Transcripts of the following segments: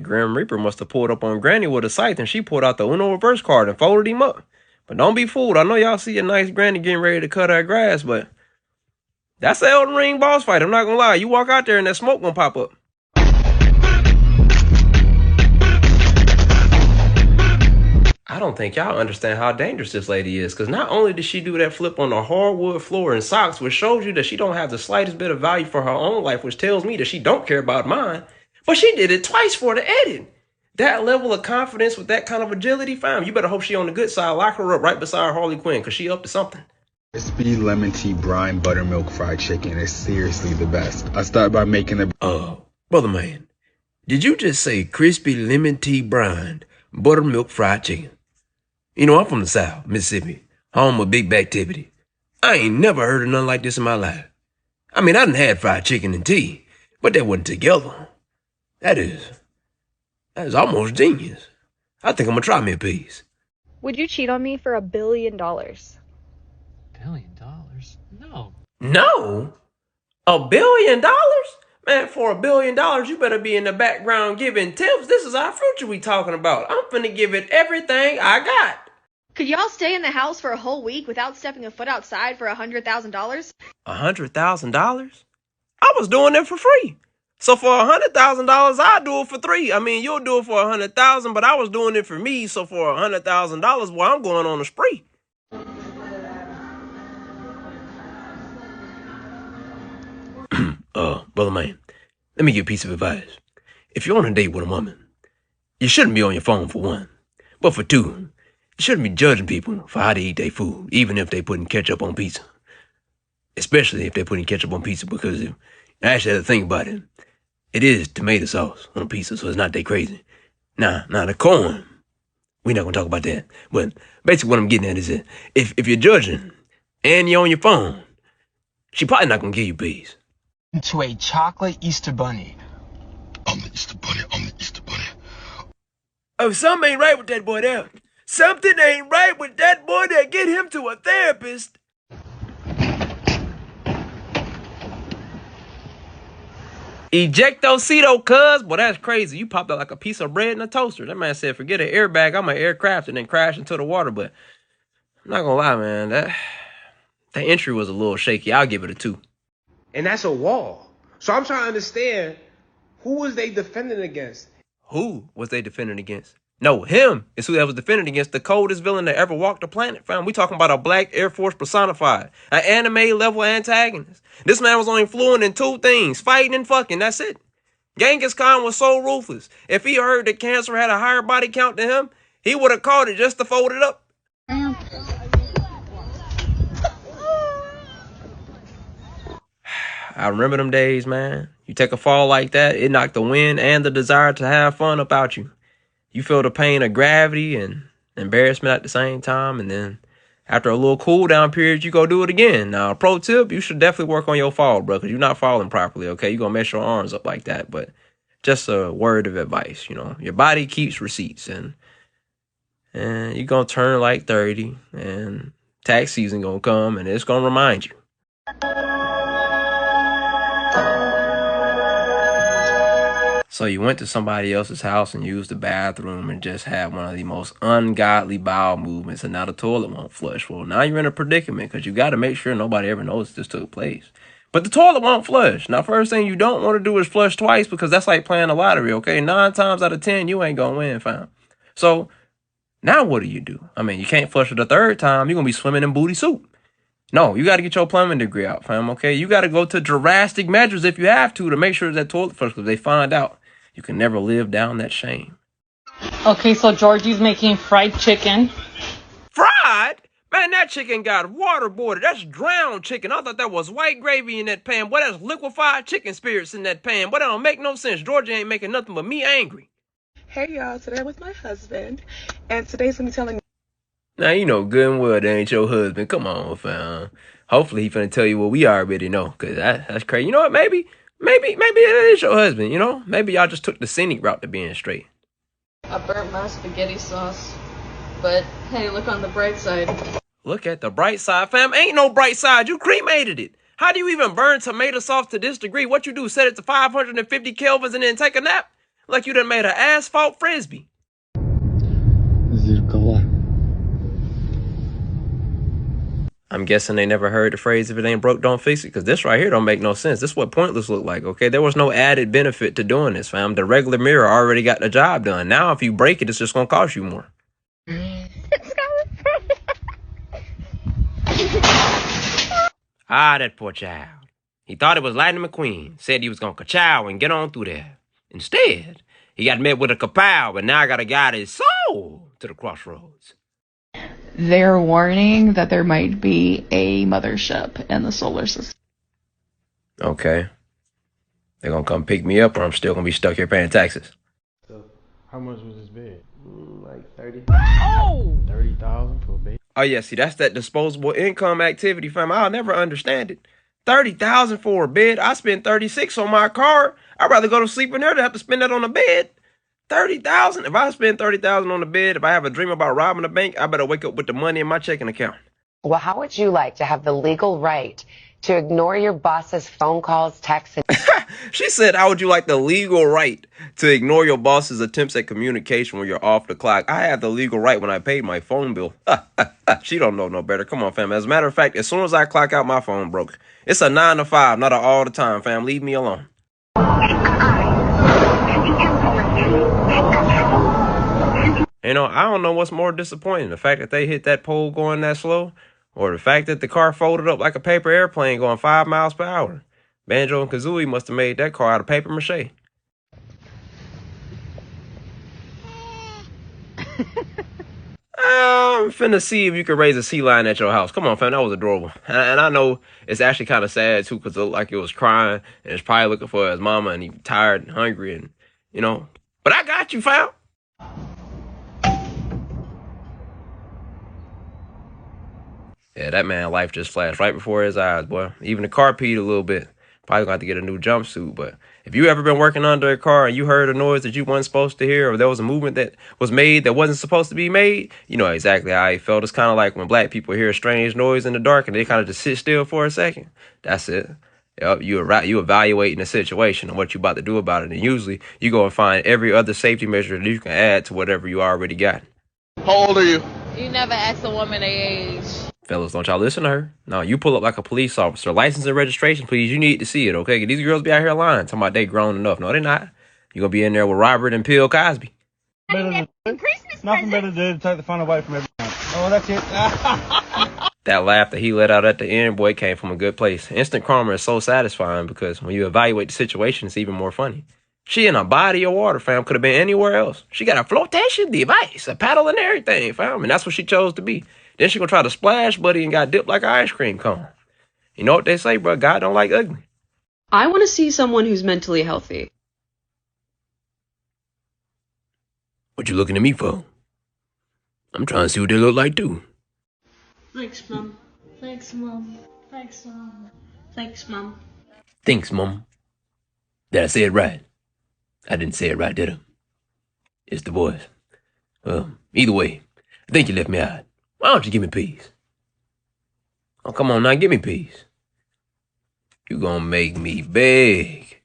Grim Reaper must have pulled up on Granny with a scythe and she pulled out the Uno reverse card and folded him up. But don't be fooled. I know y'all see a nice Granny getting ready to cut her grass, but that's the Elden Ring boss fight. I'm not gonna lie. You walk out there and that smoke gonna pop up. I don't think y'all understand how dangerous this lady is, because not only did she do that flip on the hardwood floor in socks, which shows you that she don't have the slightest bit of value for her own life, which tells me that she don't care about mine, but she did it twice for the edit. That level of confidence with that kind of agility, fam, you better hope she on the good side. Lock her up right beside Harley Quinn, because she up to something. Crispy lemon tea brine buttermilk fried chicken is seriously the best. I start by making the... Brother man, did you just say crispy lemon tea brine buttermilk fried chicken? You know, I'm from the South, Mississippi, home of big activity. I ain't never heard of nothing like this in my life. I mean, I done had fried chicken and tea, but that wasn't together. That is almost genius. I think I'm gonna try me a piece. Would you cheat on me for $1 billion? $1 billion? No. No? $1 billion? Man, for $1 billion, you better be in the background giving tips. This is our future we talking about. I'm finna give it everything I got. Could y'all stay in the house for a whole week without stepping a foot outside for $100,000? $100,000? I was doing it for free. So for $100,000, I'll do it for $3. I mean, you'll do it for $100,000, but I was doing it for me. So for $100,000, well, I'm going on a spree. Brother man, let me give a piece of advice. If you're on a date with a woman, you shouldn't be on your phone for one. But for two, you shouldn't be judging people for how they eat their food, even if they putting ketchup on pizza. Especially if they're putting ketchup on pizza, because if I actually had to think about it, it is tomato sauce on pizza, so it's not that crazy. Now the corn, we're not going to talk about that. But basically what I'm getting at is that if you're judging and you're on your phone, she probably not going to give you peace. To a chocolate Easter bunny. I'm the Easter bunny, I'm the Easter bunny. Oh, something ain't right with that boy there. Something ain't right with that boy there. Get him to a therapist. Ejectocito, cuz. Boy, that's crazy. You popped out like a piece of bread in a toaster. That man said, forget an airbag. I'm an aircraft, and then crash into the water. But I'm not gonna lie, man. That entry was a little shaky. I'll give it a 2. And that's a wall. So I'm trying to understand, who was they defending against? Who was they defending against? No, him is who that was defending against, the coldest villain that ever walked the planet, fam. We talking about a black Air Force personified, an anime level antagonist. This man was only fluent in 2 things, fighting and fucking, that's it. Genghis Khan was so ruthless. If he heard that cancer had a higher body count than him, he would have caught it just to fold it up. I remember them days, man. You take a fall like that, it knocked the wind and the desire to have fun up out you. You feel the pain of gravity and embarrassment at the same time. And then after a little cool down period, you go do it again. Now, pro tip, you should definitely work on your fall, bro, because you're not falling properly, okay? You're going to mess your arms up like that. But just a word of advice, you know. Your body keeps receipts. And you're going to turn like 30. And tax season going to come, and it's going to remind you. So you went to somebody else's house and used the bathroom and just had one of the most ungodly bowel movements, and now the toilet won't flush. Well, now you're in a predicament because you got to make sure nobody ever knows this took place. But the toilet won't flush. Now, first thing you don't want to do is flush twice, because that's like playing the lottery, okay? 9 times out of 10, you ain't going to win, fam. So now what do? I mean, you can't flush it a 3rd time. You're going to be swimming in booty soup. No, you got to get your plumbing degree out, fam, okay? You got to go to drastic measures if you have to make sure that toilet flush, because they find out. You can never live down that shame. Okay, so Georgie's making fried chicken. Fried? Man, that chicken got waterboarded. That's drowned chicken. I thought that was white gravy in that pan. Boy, that's liquefied chicken spirits in that pan. Boy, that don't make no sense. Georgia ain't making nothing but me angry. Hey, y'all. Today I'm with my husband. And today's going to be telling me. Now, you know good and well that ain't your husband. Come on, fam. Hopefully he finna tell you what we already know, because that's crazy. You know what? Maybe it is your husband, you know? Maybe y'all just took the scenic route to being straight. I burnt my spaghetti sauce, but hey, look on the bright side. Look at the bright side, fam. Ain't no bright side. You cremated it. How do you even burn tomato sauce to this degree? What you do, set it to 550 kelvins and then take a nap? Like you done made an asphalt frisbee. I'm guessing they never heard the phrase, if it ain't broke, don't fix it, because this right here don't make no sense. This is what pointless look like, okay? There was no added benefit to doing this, fam. The regular mirror already got the job done. Now, if you break it, it's just going to cost you more. That poor child. He thought it was Lightning McQueen. Said he was going to ka-chow and get on through there. Instead, he got met with a kapow, and now I got to guide his soul to the crossroads. They're warning that there might be a mothership in the solar system. Okay. They're going to come pick me up, or I'm still going to be stuck here paying taxes. So, how much was this bed? Like 30. Oh! 30,000 for a bed. Oh, yeah, see, that's that disposable income activity, fam. I'll never understand it. 30,000 for a bed. I spend 36 on my car. I'd rather go to sleep in there than have to spend that on a bed. 30,000. If I spend 30,000 on the bed, if I have a dream about robbing a bank, I better wake up with the money in my checking account. Well, how would you like to have the legal right to ignore your boss's phone calls, texts, and... She said, how would you like the legal right to ignore your boss's attempts at communication when you're off the clock? I had the legal right when I paid my phone bill. She don't know no better. Come on, fam. As a matter of fact, as soon as I clock out, my phone broke. It's a 9 to 5, not an all the time, fam. Leave me alone. You know, I don't know what's more disappointing, the fact that they hit that pole going that slow, or the fact that the car folded up like a paper airplane going 5 miles per hour. Banjo and Kazooie must have made that car out of paper mache. I'm finna see if you can raise a sea lion at your house. Come on, fam, that was adorable. And I know it's actually kind of sad, too, because it looked like it was crying, and it's probably looking for his mama, and he's tired and hungry, and, you know. But I got you, fam. Yeah, that man life just flashed right before his eyes, boy. Even the car peed a little bit. Probably gonna have to get a new jumpsuit, but if you ever been working under a car and you heard a noise that you wasn't supposed to hear, or there was a movement that was made that wasn't supposed to be made, you know exactly how it felt. It's kind of like when black people hear a strange noise in the dark and they kind of just sit still for a second. That's it. Yep, you evaluating the situation and what you about to do about it, and usually you go and find every other safety measure that you can add to whatever you already got. How old are you? You never ask a woman their age. Fellas, don't y'all listen to her. No, you pull up like a police officer. License and registration, please. You need to see it, okay? These girls be out here lying, talking about they grown enough. No, they're not. You gonna be in there with Robert and Bill Cosby. Nothing better to do to take the fun away from everything. Oh, that's it. That laugh that he let out at the end, boy, came from a good place. Instant karma is so satisfying because when you evaluate the situation, it's even more funny. She in a body of water, fam. Could have been anywhere else. She got a flotation device, a paddle and everything, fam. And that's what she chose to be. Then she gonna try to splash, buddy, and got dipped like an ice cream cone. You know what they say, bro? God don't like ugly. I want to see someone who's mentally healthy. What you looking at me for? I'm trying to see what they look like, too. Thanks, Mom. Thanks, Mom. Thanks, Mom. Thanks, Mom. Thanks, Mom. Did I say it right? I didn't say it right, did I? It's the voice. Well, either way, I think you left me out. Why don't you give me peace? Oh, come on now, give me peace. You gonna make me beg.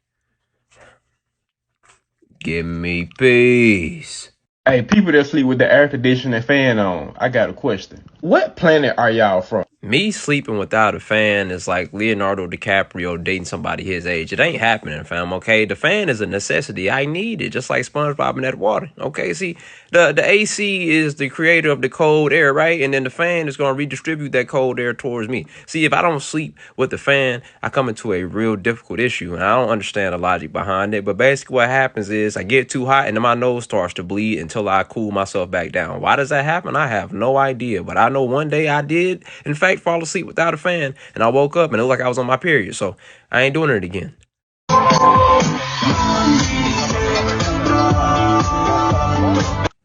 Give me peace. Hey, people that sleep with the air conditioning fan on, I got a question. What planet are y'all from? Me sleeping without a fan is like Leonardo DiCaprio dating somebody his age. It ain't happening, fam, okay? The fan is a necessity. I need it, just like SpongeBob in that water, okay? See, the AC is the creator of the cold air, right? And then the fan is going to redistribute that cold air towards me. See, if I don't sleep with the fan, I come into a real difficult issue, and I don't understand the logic behind it. But basically what happens is I get too hot, and then my nose starts to bleed until I cool myself back down. Why does that happen? I have no idea, but I know one day I did, in fact, fall asleep without a fan, and I woke up and it looked like I was on my period, so I ain't doing it again.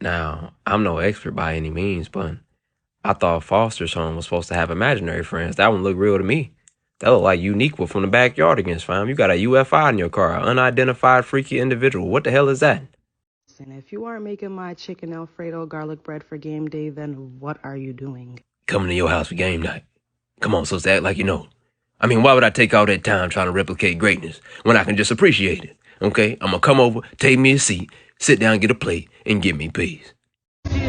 Now, I'm no expert by any means, but I thought Foster's home was supposed to have imaginary friends. That one looked real to me. That looked like Unique from the backyard against, fam. You got a UFI in your car, an unidentified freaky individual. What the hell is that? And if you aren't making my chicken Alfredo garlic bread for game day, then what are you doing? Coming to your house for game night. Come on, so act like you know. I mean, why would I take all that time trying to replicate greatness when I can just appreciate it? Okay, I'm gonna come over, take me a seat, sit down, get a plate, and give me peace. 2, 1.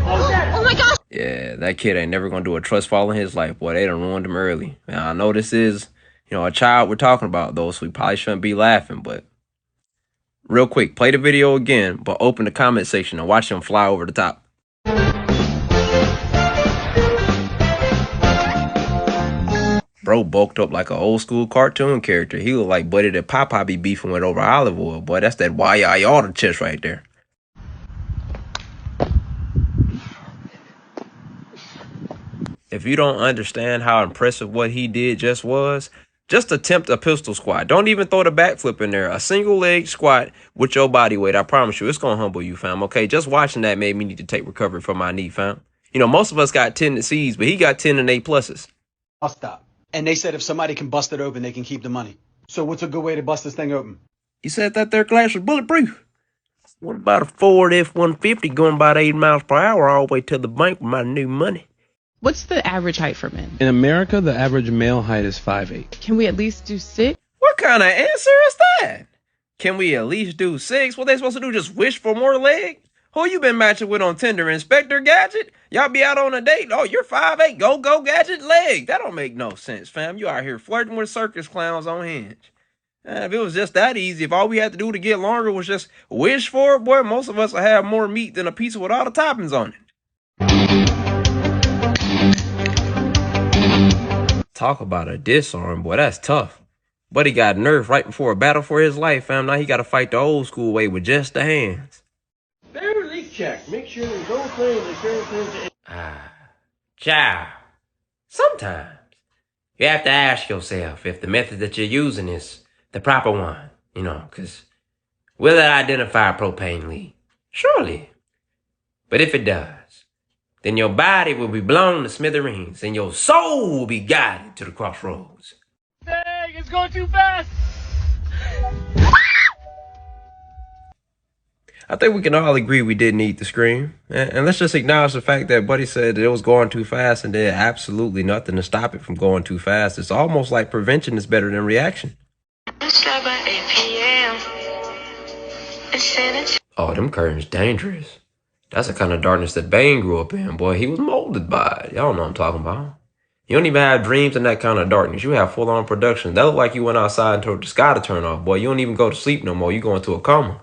Oh my gosh! Yeah, that kid ain't never gonna do a trust fall in his life. Boy, they done ruined him early. Now, I know this is, a child we're talking about, though, so we probably shouldn't be laughing, but real quick, play the video again, but open the comment section and watch him fly over the top. Bro bulked up like an old school cartoon character. He look like Buddy that Papa be beefing with over olive oil. Boy, that's that Y.I.R. chest right there. If you don't understand how impressive what he did just was, just attempt a pistol squat. Don't even throw the backflip in there. A single leg squat with your body weight. I promise you, it's going to humble you, fam. Okay, just watching that made me need to take recovery from my knee, fam. Most of us got tendencies, but he got 10 and 8 pluses. I'll stop. And they said if somebody can bust it open, they can keep the money. So what's a good way to bust this thing open? You said that their glass was bulletproof. What about a Ford F-150 going about 80 miles per hour all the way to the bank with my new money? What's the average height for men? In America, the average male height is 5'8". Can we at least do 6? What kind of answer is that? Can we at least do 6? What they supposed to do, just wish for more leg? Who you been matching with on Tinder, Inspector Gadget? Y'all be out on a date? Oh, you're 5'8", go Gadget leg. That don't make no sense, fam. You out here flirting with circus clowns on Hinge. If it was just that easy, if all we had to do to get longer was just wish for it, boy, most of us would have more meat than a pizza with all the toppings on it. Talk about a disarm, boy, that's tough. But he got nerfed right before a battle for his life, fam. Now he got to fight the old school way with just the hands. Fair leak check. Make sure there's no claim that fair claims to... Child. Sometimes you have to ask yourself if the method that you're using is the proper one, because will it identify a propane leak? Surely. But if it does, then your body will be blown to smithereens and your soul will be guided to the crossroads. Dang, it's going too fast! I think we can all agree we did need to scream. And let's just acknowledge the fact that Buddy said that it was going too fast and did absolutely nothing to stop it from going too fast. It's almost like prevention is better than reaction. Oh, them curtains dangerous. That's the kind of darkness that Bane grew up in. Boy, he was molded by it. Y'all know what I'm talking about. You don't even have dreams in that kind of darkness. You have full-on production. That look like you went outside and told the sky to turn off. Boy, you don't even go to sleep no more. You go into a coma.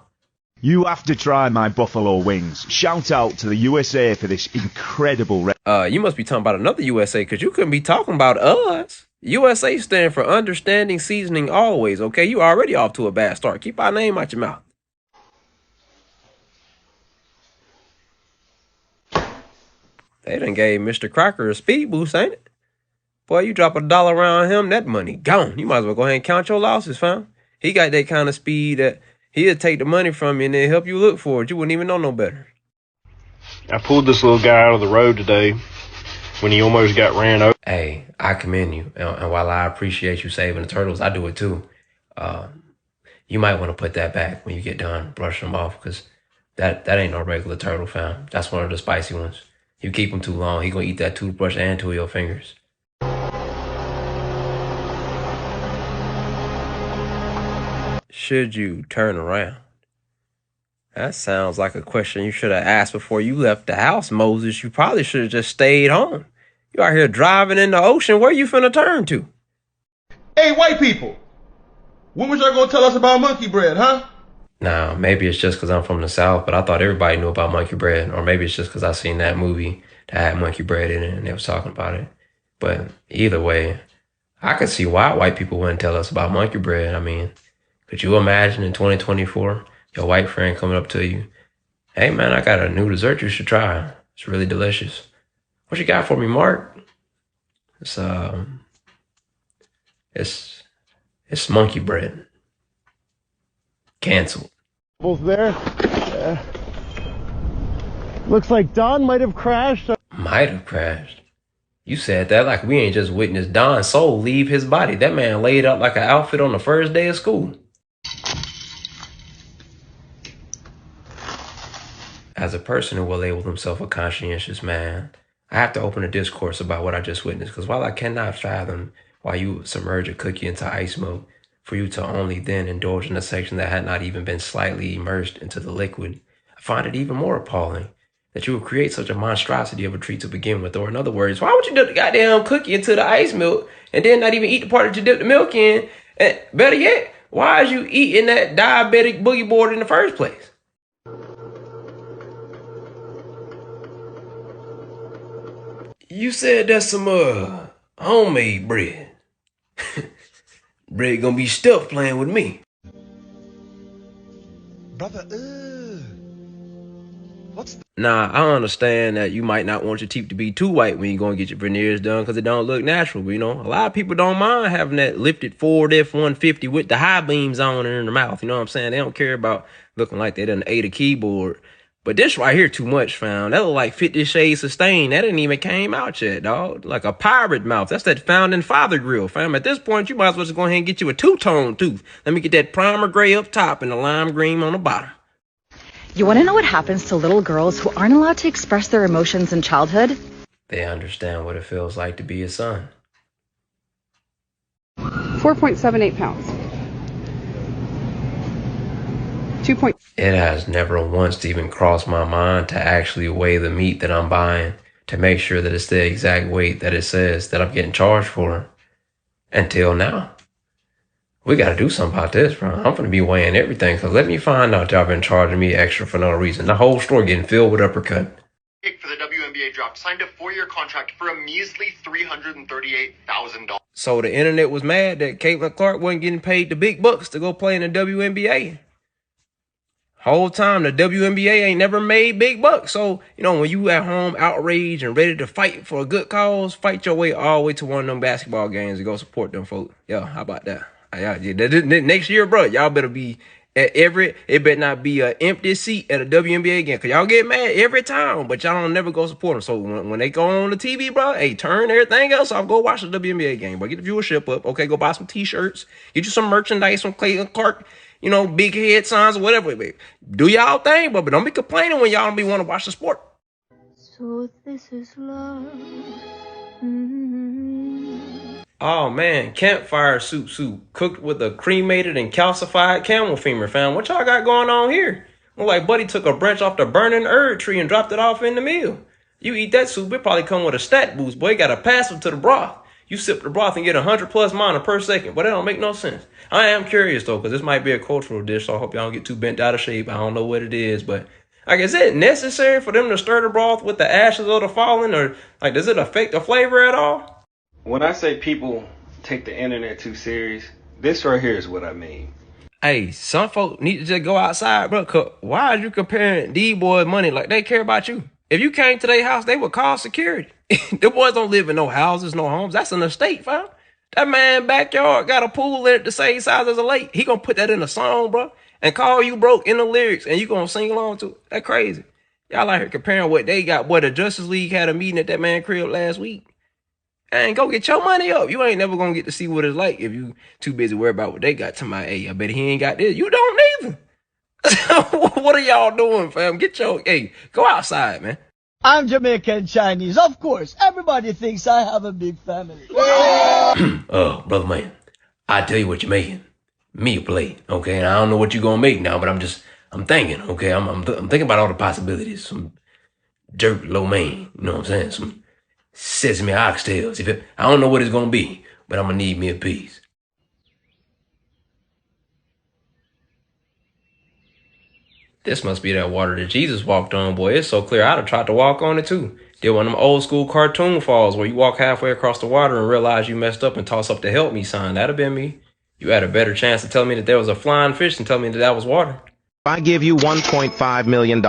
You have to try my buffalo wings. Shout out to the USA for this incredible... You must be talking about another USA, because you couldn't be talking about us. USA stand for understanding, seasoning, always, okay? You already off to a bad start. Keep our name out your mouth. They done gave Mr. Crocker a speed boost, ain't it? Boy, you drop $1 around him, that money gone. You might as well go ahead and count your losses, fam. He got that kind of speed that he'll take the money from you and then help you look for it. You wouldn't even know no better. I pulled this little guy out of the road today when he almost got ran over. Hey, I commend you. And while I appreciate you saving the turtles, I do it too. You might want to put that back when you get done, brush them off, because that ain't no regular turtle, fam. That's one of the spicy ones. You keep him too long, he gonna eat that toothbrush and 2 of your fingers. Should you turn around? That sounds like a question you should have asked before you left the house, Moses. You probably should have just stayed home. You out here driving in the ocean. Where you finna turn to? Hey, white people. When was y'all gonna tell us about monkey bread, huh? Nah, maybe it's just because I'm from the South, but I thought everybody knew about monkey bread. Or maybe it's just because I seen that movie that had monkey bread in it and they was talking about it. But either way, I could see why white people wouldn't tell us about monkey bread. I mean, could you imagine in 2024, your white friend coming up to you, hey man, I got a new dessert you should try. It's really delicious. What you got for me, Mark? It's monkey bread. Canceled. Both there. Looks like Don might have crashed. Might have crashed. You said that like we ain't just witnessed Don's soul leave his body. That man laid up like an outfit on the first day of school. As a person who will label himself a conscientious man, I have to open a discourse about what I just witnessed, because while I cannot fathom why you would submerge a cookie into ice milk for you to only then indulge in a section that had not even been slightly immersed into the liquid, I find it even more appalling that you would create such a monstrosity of a treat to begin with. Or in other words, why would you dip the goddamn cookie into the ice milk and then not even eat the part that you dipped the milk in? And better yet, why is you eating that diabetic boogie board in the first place? You said that's some homemade bread. Bread gonna be stuffed playing with me. Brother, what's Nah, I understand that you might not want your teeth to be too white when you're going to get your veneers done because it don't look natural. But, you know, a lot of people don't mind having that lifted Ford F-150 with the high beams on in their mouth. You know what I'm saying? They don't care about looking like they done ate a keyboard. But this right here too much, fam. That look like 50 Shades of Stain. That didn't even came out yet, dog. Like a pirate mouth. That's that founding father grill, fam. At this point, you might as well just go ahead and get you a two-tone tooth. Let me get that primer gray up top and the lime green on the bottom. You want to know what happens to little girls who aren't allowed to express their emotions in childhood? They understand what it feels like to be a son. 4.78 pounds. 2. It has never once even crossed my mind to actually weigh the meat that I'm buying to make sure that it's the exact weight that it says that I'm getting charged for. Until now. We got to do something about this, bro. I'm going to be weighing everything. So let me find out y'all been charging me extra for no reason. The whole store getting filled with uppercut. For the WNBA draft, signed a 4-year contract for a measly $338,000. So the internet was mad that Caitlin Clark wasn't getting paid the big bucks to go play in the WNBA. Whole time the WNBA ain't never made big bucks. So, you know, when you at home outraged and ready to fight for a good cause, fight your way all the way to one of them basketball games and go support them folks. Yeah, how about that? Yeah, next year, bro, y'all better be at it better not be an empty seat at a WNBA game. Because y'all get mad every time, but y'all don't never go support them. So when they go on the TV, bro, hey, turn everything else off. Go watch the WNBA game, but get the viewership up. Okay, go buy some T-shirts. Get you some merchandise from Clayton Clark, you know, big head signs or whatever. Do y'all thing, but don't be complaining when y'all don't be want to watch the sport. So this is love. Oh man, campfire soup cooked with a cremated and calcified camel femur, fam. What y'all got going on here? Look like Buddy took a branch off the burning herb tree and dropped it off in the meal. You eat that soup, it probably come with a stat boost, boy. You gotta pass it to the broth. You sip the broth and get 100+ mana per second, but that don't make no sense. I am curious though, because this might be a cultural dish, so I hope y'all don't get too bent out of shape. I don't know what it is, but like, is it necessary for them to stir the broth with the ashes of the fallen, or like, does it affect the flavor at all? When I say people take the internet too serious, this right here is what I mean. Hey, some folk need to just go outside, bro. Why are you comparing these boys' money like they care about you? If you came to their house, they would call security. The boys don't live in no houses, no homes. That's an estate, fam. That man backyard got a pool in it the same size as a lake. He gonna put that in a song, bro, and call you broke in the lyrics, and you gonna sing along to it. That crazy. Y'all out here comparing what they got. Boy, the Justice League had a meeting at that man crib last week. And go get your money up. You ain't never gonna get to see what it's like if you too busy worried about what they got. To my, hey, I bet he ain't got this. You don't either. What are y'all doing, fam? Go outside, man. I'm Jamaican Chinese, of course. Everybody thinks I have a big family. Brother man, I tell you what you're making. Me a plate, okay? And I don't know what you're gonna make now, but I'm thinking, okay? I'm thinking about all the possibilities. Some jerk lo mein, you know what I'm saying? Some sesame oxtails. I don't know what it's gonna be, but I'm gonna need me a piece. This must be that water that Jesus walked on, boy. It's so clear. I'd have tried to walk on it too. Did one of them old school cartoon falls where you walk halfway across the water and realize you messed up and toss up the help me sign. That'd have been me. You had a better chance to tell me that there was a flying fish than tell me that was water. If I give you $1.5 million,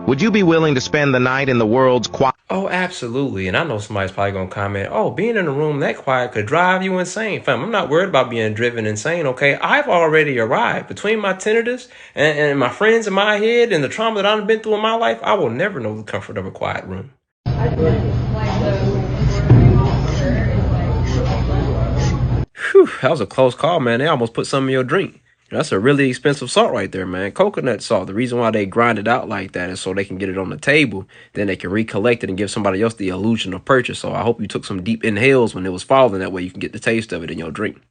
would you be willing to spend the night in the world's quiet? Oh, absolutely. And I know somebody's probably going to comment, oh, being in a room that quiet could drive you insane. Fam, I'm not worried about being driven insane, okay? I've already arrived. Between my tinnitus and my friends in my head and the trauma that I've been through in my life, I will never know the comfort of a quiet room. Whew, that was a close call, man. They almost put some in your drink. That's a really expensive salt right there, man. Coconut salt. The reason why they grind it out like that is so they can get it on the table. Then they can recollect it and give somebody else the illusion of purchase. So I hope you took some deep inhales when it was falling. That way you can get the taste of it in your drink.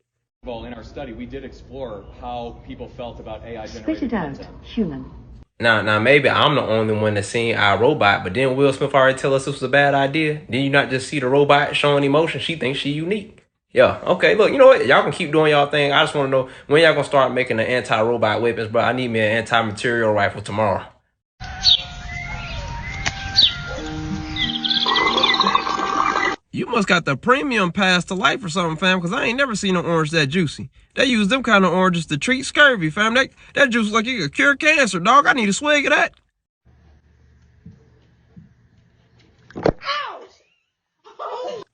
Well, in our study, we did explore how people felt about AI-generated content. Human. Now, maybe I'm the only one that's seen our robot, but didn't Will Smith already tell us this was a bad idea? Did you not just see the robot showing emotion? She thinks she unique. Yeah, okay, look, you know what? Y'all can keep doing y'all thing. I just want to know when y'all gonna start making the anti-robot weapons, bro. I need me an anti-material rifle tomorrow. You must got the premium pass to life or something, fam, because I ain't never seen an orange that juicy. They use them kind of oranges to treat scurvy, fam. That juice is like it could cure cancer, dog. I need a swig of that.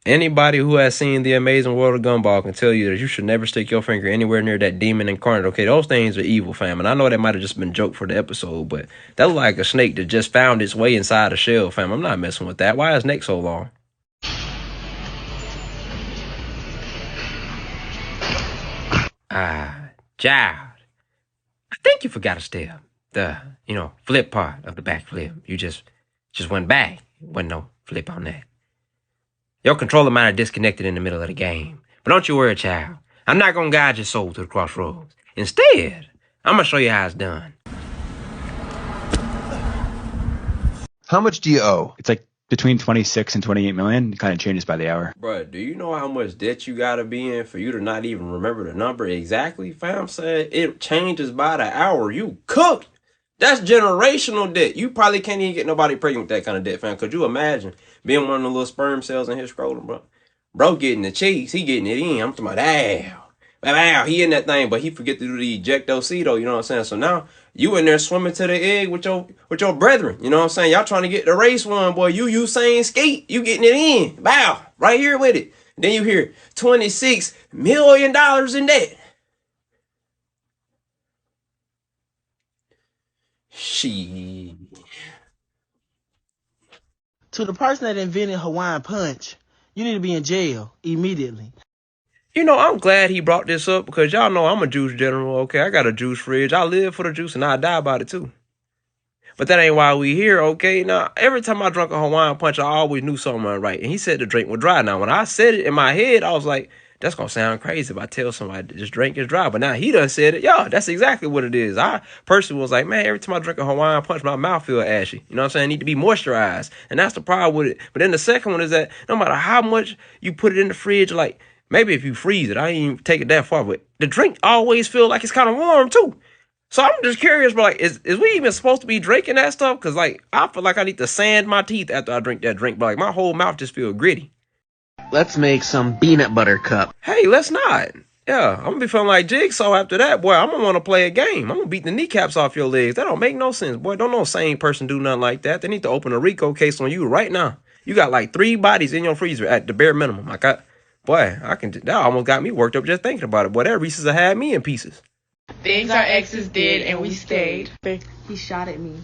Anybody who has seen The Amazing World of Gumball can tell you that you should never stick your finger anywhere near that demon incarnate. Okay, those things are evil, fam. And I know that might have just been a joke for the episode, but that looked like a snake that just found its way inside a shell, fam. I'm not messing with that. Why is his neck so long? Child. I think you forgot a step. The, flip part of the back flip. You just went back. Wasn't no flip on that. Your controller might have disconnected in the middle of the game. But don't you worry, child. I'm not going to guide your soul to the crossroads. Instead, I'm going to show you how it's done. How much do you owe? It's like between 26 and 28 million. It kind of changes by the hour. Bruh, do you know how much debt you got to be in for you to not even remember the number exactly? Fam said it changes by the hour. You cooked. That's generational debt. You probably can't even get nobody pregnant with that kind of debt, fam. Could you imagine being one of the little sperm cells in his scrotum, bro? Bro getting the cheese. He getting it in. I'm talking about, ow, he in that thing, but he forget to do the ejectocito, you know what I'm saying? So now you in there swimming to the egg with your brethren, you know what I'm saying? Y'all trying to get the race one, boy. You saying skate, you getting it in. Bow, right here with it. Then you hear $26 million in debt. She. To the person that invented Hawaiian Punch, you need to be in jail immediately. You know, I'm glad he brought this up because y'all know I'm a juice general, okay? I got a juice fridge. I live for the juice and I die about it too. But that ain't why we here, okay? Now, every time I drank a Hawaiian Punch, I always knew something wasn't right. And he said the drink was dry. Now, when I said it in my head, I was like, that's going to sound crazy if I tell somebody this drink is dry. But now he done said it. Yeah, that's exactly what it is. I personally was like, man, every time I drink a Hawaiian Punch, my mouth feel ashy. You know what I'm saying? I need to be moisturized. And that's the problem with it. But then the second one is that no matter how much you put it in the fridge, like maybe if you freeze it, I ain't even take it that far, but the drink always feel like it's kind of warm too. So I'm just curious, but like, is we even supposed to be drinking that stuff? Because like, I feel like I need to sand my teeth after I drink that drink, but like my whole mouth just feel gritty. Let's make some peanut butter cup. Hey, let's not. Yeah, I'm gonna be feeling like Jigsaw after that, boy. I'm gonna want to play a game. I'm gonna beat the kneecaps off your legs. That don't make no sense, boy. Don't no sane person do nothing like that. They need to open a RICO case on you right now. You got like 3 bodies in your freezer at the bare minimum. Like that almost got me worked up just thinking about it. Boy, that Reese's had me in pieces. Things our exes did and we stayed. He shot at me.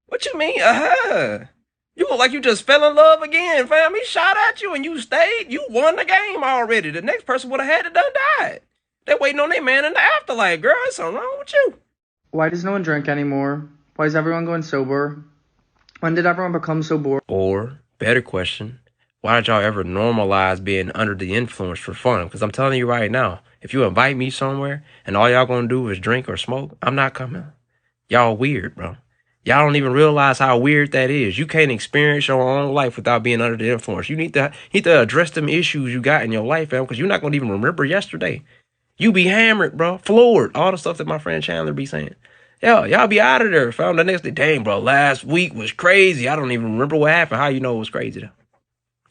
What you mean? You look like you just fell in love again, fam. He shot at you and you stayed. You won the game already. The next person would have had to done died. They're waiting on their man in the afterlife, girl. There's something wrong with you. Why does no one drink anymore? Why is everyone going sober? When did everyone become so bored? Or, better question, why did y'all ever normalize being under the influence for fun? Because I'm telling you right now, if you invite me somewhere and all y'all gonna do is drink or smoke, I'm not coming. Y'all weird, bro. Y'all don't even realize how weird that is. You can't experience your own life without being under the influence. You need to address them issues you got in your life, fam, because you're not going to even remember yesterday. You be hammered, bro, floored. All the stuff that my friend Chandler be saying. Yeah, y'all be out of there, fam. The next day, dang, bro, last week was crazy. I don't even remember what happened. How you know it was crazy, though?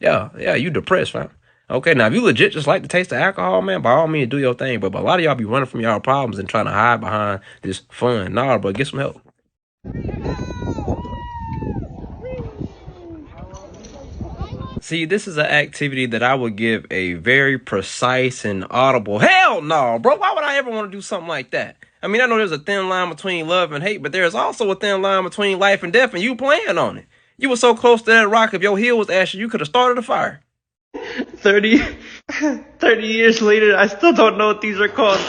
Yeah, you depressed, fam. Okay, now if you legit just like to taste the alcohol, man, by all means, do your thing. But a lot of y'all be running from y'all problems and trying to hide behind this fun. Nah, bro, get some help. See, this is an activity that I would give a very precise and audible hell no, bro. Why would I ever want to do something like that? I mean, I know there's a thin line between love and hate, but there's also a thin line between life and death, and you playing on it. You were so close to that rock. If your heel was ashy, you could have started a fire. 30 30 years later, I still don't know what these are called.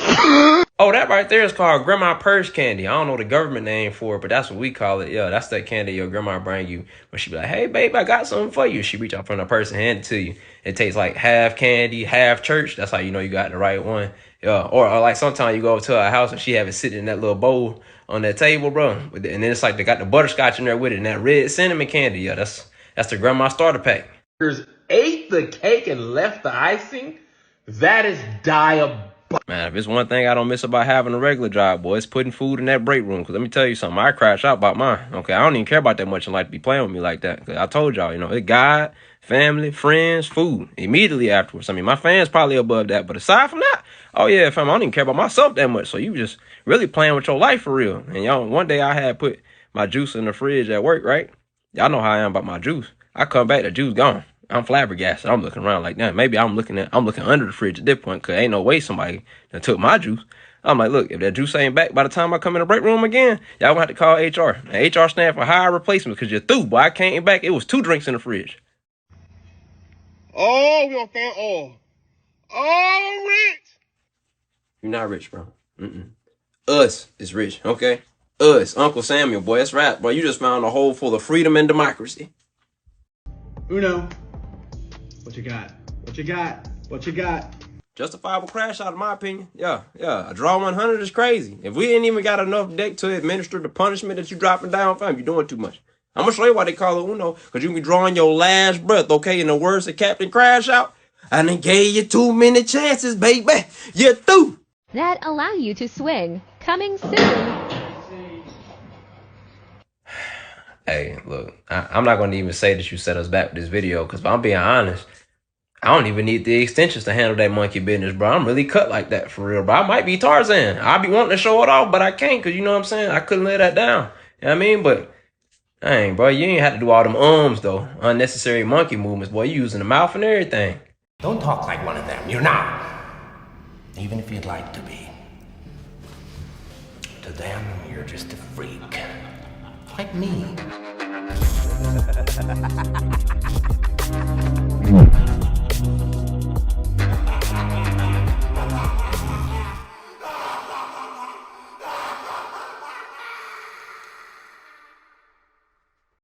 Oh, that right there is called grandma purse candy. I don't know the government name for it, but that's what we call it. Yeah, that's that candy your grandma bring you when she be like, hey, babe, I got something for you. She reach out from the purse and hand it to you. It tastes like half candy, half church. That's how you know you got the right one. Yeah, or like sometimes you go over to her house and she have it sitting in that little bowl on that table, bro. And then it's like they got the butterscotch in there with it and that red cinnamon candy. Yeah, that's the grandma starter pack. Ate the cake and left the icing? That is diabolical. Man, if it's one thing I don't miss about having a regular job, boy, it's putting food in that break room. Because let me tell you something, I crash out about mine. Okay, I don't even care about that much and like to be playing with me like that. Cause I told y'all, it's God, family, friends, food. Immediately afterwards. I mean, my fans probably above that. But aside from that, oh yeah, fam, I don't even care about myself that much. So you just really playing with your life for real. And y'all, one day I had put my juice in the fridge at work, right? Y'all know how I am about my juice. I come back, the juice gone. I'm flabbergasted. I'm looking around like that. Maybe I'm looking under the fridge at this point because ain't no way somebody that took my juice. I'm like, look, if that juice ain't back by the time I come in the break room again, y'all gonna have to call HR. And HR stand for higher replacement because you're through, boy. I came back. It was 2 drinks in the fridge. Oh, we on fan all. Oh, rich. You're not rich, bro. Us is rich, okay? Us, Uncle Samuel, boy. That's right, bro. You just found a hole full of freedom and democracy. Uno. What you got? What you got? What you got? Justifiable crash out, in my opinion. Yeah. A draw 100 is crazy. If we ain't even got enough deck to administer the punishment that you dropping down, fam, you're doing too much. I'm gonna show you why they call it Uno, because you can be drawing your last breath, okay? In the words of Captain Crash Out, I done gave you too many chances, baby. You're through. That allow you to swing. Coming soon. Hey, look, I'm not going to even say that you set us back with this video because if I'm being honest, I don't even need the extensions to handle that monkey business, bro. I'm really cut like that for real, bro. I might be Tarzan. I be wanting to show it off, but I can't because you know what I'm saying? I couldn't lay that down. You know what I mean? But, dang, bro, you ain't have to do all them though. Unnecessary monkey movements, boy. You using the mouth and everything. Don't talk like one of them. You're not. Even if you'd like to be. To them, you're just a freak. Like me.